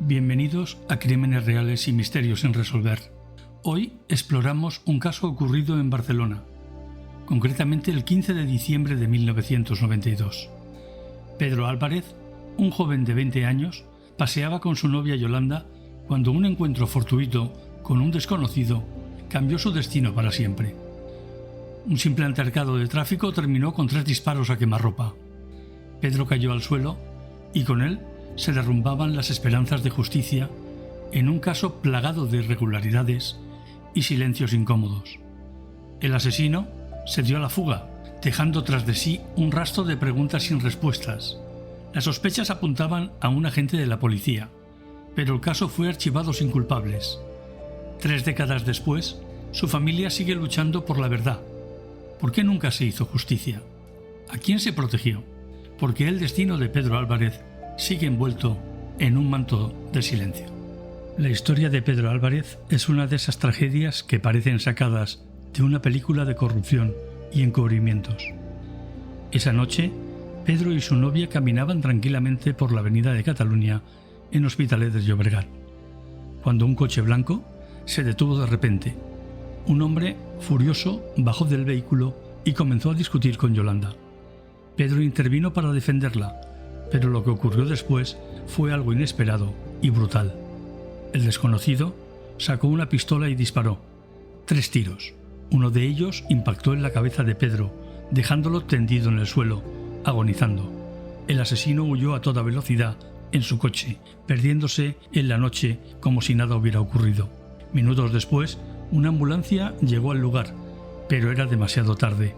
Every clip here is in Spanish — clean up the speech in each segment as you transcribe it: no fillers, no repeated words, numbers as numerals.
Bienvenidos a Crímenes Reales y Misterios sin Resolver. Hoy exploramos un caso ocurrido en Barcelona, concretamente el 15 de diciembre de 1992. Pedro Álvarez, un joven de 20 años, paseaba con su novia Yolanda cuando un encuentro fortuito con un desconocido cambió su destino para siempre. Un simple altercado de tráfico terminó con 3 disparos a quemarropa. Pedro cayó al suelo y con él se derrumbaban las esperanzas de justicia en un caso plagado de irregularidades y silencios incómodos. El asesino se dio a la fuga, dejando tras de sí un rastro de preguntas sin respuestas. Las sospechas apuntaban a un agente de la policía, pero el caso fue archivado sin culpables. 3 décadas después, su familia sigue luchando por la verdad. ¿Por qué nunca se hizo justicia? ¿A quién se protegió? ¿Por qué el destino de Pedro Álvarez sigue envuelto en un manto de silencio? La historia de Pedro Álvarez es una de esas tragedias que parecen sacadas de una película de corrupción y encubrimientos. Esa noche, Pedro y su novia caminaban tranquilamente por la avenida de Cataluña en Hospitalet de Llobregat, cuando un coche blanco se detuvo de repente. Un hombre furioso bajó del vehículo y comenzó a discutir con Yolanda. Pedro intervino para defenderla, pero lo que ocurrió después fue algo inesperado y brutal. El desconocido sacó una pistola y disparó. 3 tiros. Uno de ellos impactó en la cabeza de Pedro, dejándolo tendido en el suelo, agonizando. El asesino huyó a toda velocidad en su coche, perdiéndose en la noche como si nada hubiera ocurrido. Minutos después, una ambulancia llegó al lugar, pero era demasiado tarde.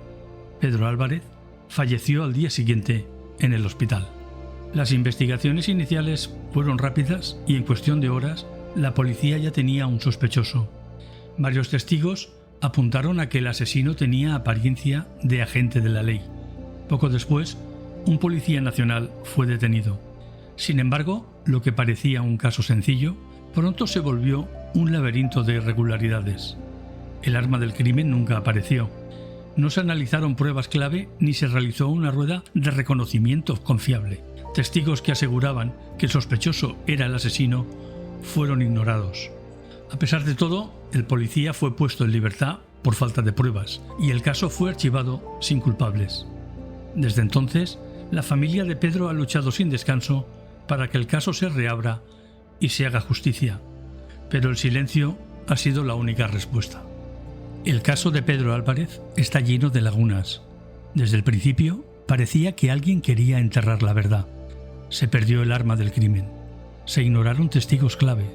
Pedro Álvarez falleció al día siguiente en el hospital. Las investigaciones iniciales fueron rápidas y en cuestión de horas la policía ya tenía un sospechoso. Varios testigos apuntaron a que el asesino tenía apariencia de agente de la ley. Poco después, un policía nacional fue detenido. Sin embargo, lo que parecía un caso sencillo, pronto se volvió un laberinto de irregularidades. El arma del crimen nunca apareció. No se analizaron pruebas clave ni se realizó una rueda de reconocimiento confiable. Testigos que aseguraban que el sospechoso era el asesino fueron ignorados. A pesar de todo, el policía fue puesto en libertad por falta de pruebas y el caso fue archivado sin culpables. Desde entonces, la familia de Pedro ha luchado sin descanso para que el caso se reabra y se haga justicia, pero el silencio ha sido la única respuesta. El caso de Pedro Álvarez está lleno de lagunas. Desde el principio parecía que alguien quería enterrar la verdad. Se perdió el arma del crimen. Se ignoraron testigos clave.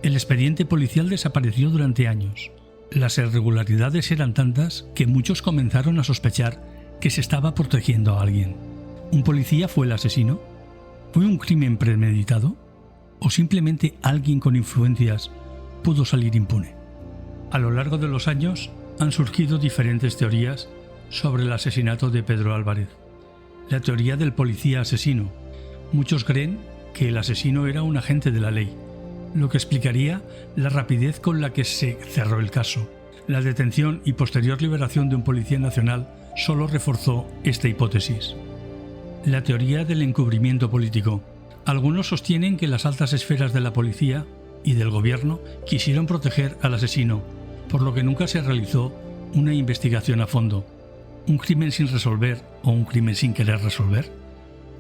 El expediente policial desapareció durante años. Las irregularidades eran tantas que muchos comenzaron a sospechar que se estaba protegiendo a alguien. ¿Un policía fue el asesino? ¿Fue un crimen premeditado? ¿O simplemente alguien con influencias pudo salir impune? A lo largo de los años han surgido diferentes teorías sobre el asesinato de Pedro Álvarez. La teoría del policía asesino. Muchos creen que el asesino era un agente de la ley, lo que explicaría la rapidez con la que se cerró el caso. La detención y posterior liberación de un policía nacional solo reforzó esta hipótesis. La teoría del encubrimiento político. Algunos sostienen que las altas esferas de la policía y del gobierno quisieron proteger al asesino, por lo que nunca se realizó una investigación a fondo. ¿Un crimen sin resolver o un crimen sin querer resolver?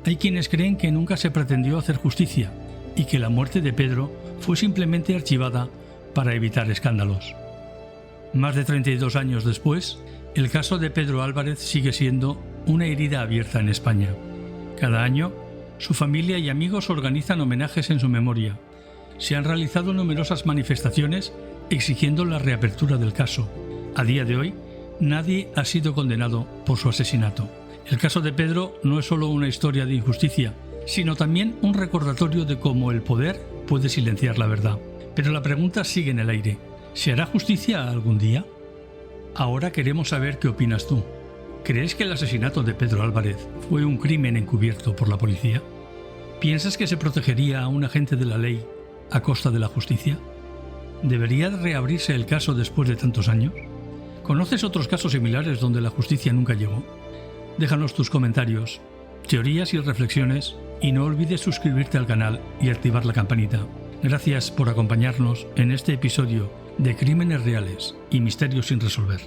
Hay quienes creen que nunca se pretendió hacer justicia y que la muerte de Pedro fue simplemente archivada para evitar escándalos. Más de 32 años después, el caso de Pedro Álvarez sigue siendo una herida abierta en España. Cada año, su familia y amigos organizan homenajes en su memoria. Se han realizado numerosas manifestaciones exigiendo la reapertura del caso. A día de hoy, nadie ha sido condenado por su asesinato. El caso de Pedro no es solo una historia de injusticia, sino también un recordatorio de cómo el poder puede silenciar la verdad. Pero la pregunta sigue en el aire. ¿Se hará justicia algún día? Ahora queremos saber qué opinas tú. ¿Crees que el asesinato de Pedro Álvarez fue un crimen encubierto por la policía? ¿Piensas que se protegería a un agente de la ley a costa de la justicia? ¿Debería reabrirse el caso después de tantos años? ¿Conoces otros casos similares donde la justicia nunca llegó? Déjanos tus comentarios, teorías y reflexiones y no olvides suscribirte al canal y activar la campanita. Gracias por acompañarnos en este episodio de Crímenes Reales y Misterios sin resolver.